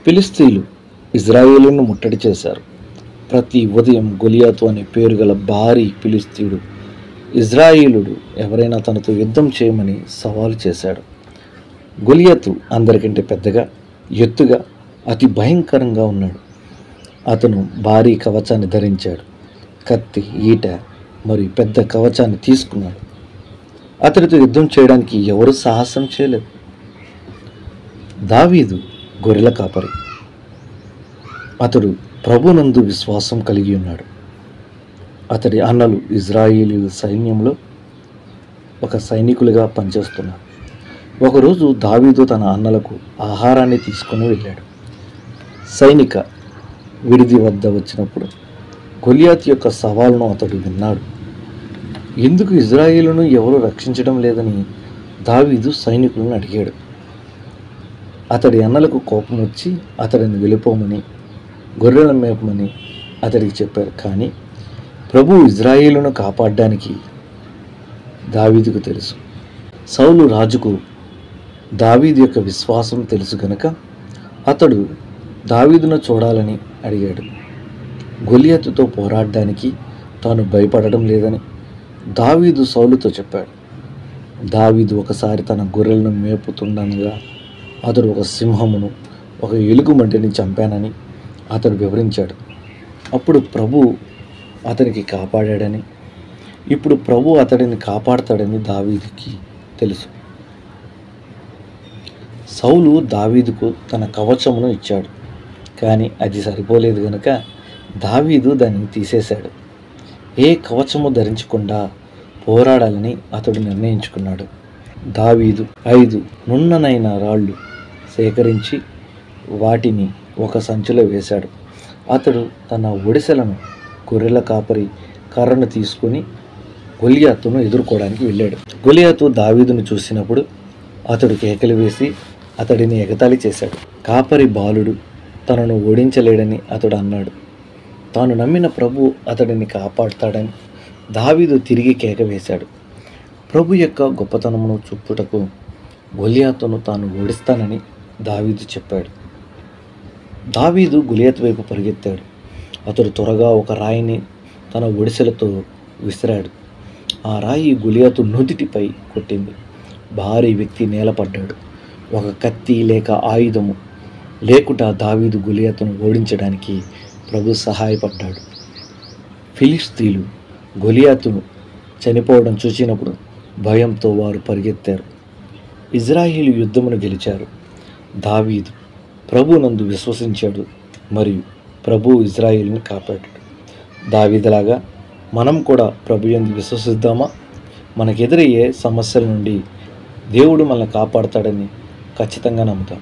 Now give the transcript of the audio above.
ఫిలిష్తీయులు ఇజ్రాయేలును ముట్టడి చేశారు. ప్రతి ఉదయం గొలియాతు అనే పేరు గల భారీ ఫిలిష్తీయుడు ఇజ్రాయేలుడు ఎవరైనా తనతో యుద్ధం చేయమని సవాలు చేశాడు. గొలియాతు అందరికంటే పెద్దగా, ఎత్తుగా, అతి భయంకరంగా ఉన్నాడు. అతను భారీ కవచాన్ని ధరించాడు. కత్తి, ఈట మరియు పెద్ద కవచాన్ని తీసుకున్నాడు. అతడితో యుద్ధం చేయడానికి ఎవరు సాహసం చేయలేదు. దావీదు గొర్రెల కాపరి. అతడు ప్రభునందు విశ్వాసం కలిగి ఉన్నాడు. అతడి అన్నలు ఇజ్రాయేలీయుల సైన్యంలో ఒక సైనికులుగా పనిచేస్తున్నారు. ఒకరోజు దావీదు తన అన్నలకు ఆహారాన్ని తీసుకొని వెళ్ళాడు. సైనిక విడిది వద్ద వచ్చినప్పుడు గొలియాతు యొక్క సవాలును అతడు విన్నాడు. ఎందుకు ఇజ్రాయేలును ఎవరు రక్షించడం లేదని దావీదు సైనికులను అడిగాడు. అతడి అన్నలకు కోపం వచ్చి అతడిని వెళ్ళిపోమని, గొర్రెల మేపమని అతడికి చెప్పారు. కానీ ప్రభు ఇజ్రాయేలును కాపాడడానికి దావీదుకు తెలుసు. సౌలు రాజుకు దావీదు యొక్క విశ్వాసం తెలుసు గనుక అతడు దావీదును చూడాలని అడిగాడు. గొలియాతుతో పోరాడడానికి తాను భయపడడం లేదని దావీదు సౌలుతో చెప్పాడు. దావీదు ఒకసారి తన గొర్రెలను మేపుతుండగా అతడు ఒక సింహమును, ఒక ఎలుగుబంటిని చంపానని అతడు వివరించాడు. అప్పుడు ప్రభు అతనికి కాపాడాడని, ఇప్పుడు ప్రభు అతడిని కాపాడతాడని దావీదుకి తెలుసు. సౌలు దావీదుకు తన కవచమును ఇచ్చాడు. కానీ అది సరిపోలేదు గనుక దావీదు దానిని తీసేశాడు. ఏ కవచము ధరించకుండా పోరాడాలని అతడు నిర్ణయించుకున్నాడు. దావీదు 5 నున్ననైన రాళ్ళు సేకరించి వాటిని ఒక సంచిలో వేశాడు. అతడు తన ఒడిసెలను, గొర్రెల కాపరి కర్రను తీసుకుని గొలియాతును ఎదుర్కోవడానికి వెళ్ళాడు. గొలియాతు దావీదును చూసినప్పుడు అతడు కేకలు వేసి అతడిని ఎగతాళి చేశాడు. కాపరి బాలుడు తనను ఓడించలేడని అతడు అన్నాడు. తాను నమ్మిన ప్రభు అతడిని కాపాడుతాడని దావీదు తిరిగి కేక వేశాడు. ప్రభు యొక్క గొప్పతనమును చూపుటకు గొలియాతును తాను ఓడిస్తానని దావీదు చెప్పాడు. దావీదు గొలియాతు వైపు పరిగెత్తాడు. అతడు త్వరగా ఒక రాయిని తన ఒడిసెలతో విసిరాడు. ఆ రాయి గొలియాతు నుదిటిపై కొట్టింది. భారీ వ్యక్తి నేలపడ్డాడు. ఒక కత్తి లేక ఆయుధము లేకుండా దావీదు గొలియాతును ఓడించడానికి ప్రభు సహాయపడ్డాడు. ఫిలిష్తీయులు గొలియాతును చనిపోవడం చూసినప్పుడు భయంతో వారు పరిగెత్తారు. ఇజ్రాయేలు యుద్ధమును గెలిచారు. దావీదు ప్రభునందు విశ్వసించాడు మరియు ప్రభు ఇజ్రాయేలును కాపాడాడు. దావీదులాగా మనం కూడా ప్రభు యందు విశ్వసిద్దామా? మనకెదురయ్యే సమస్యల నుండి దేవుడు మనల్ని కాపాడతాడని ఖచ్చితంగా నమ్ముతాం.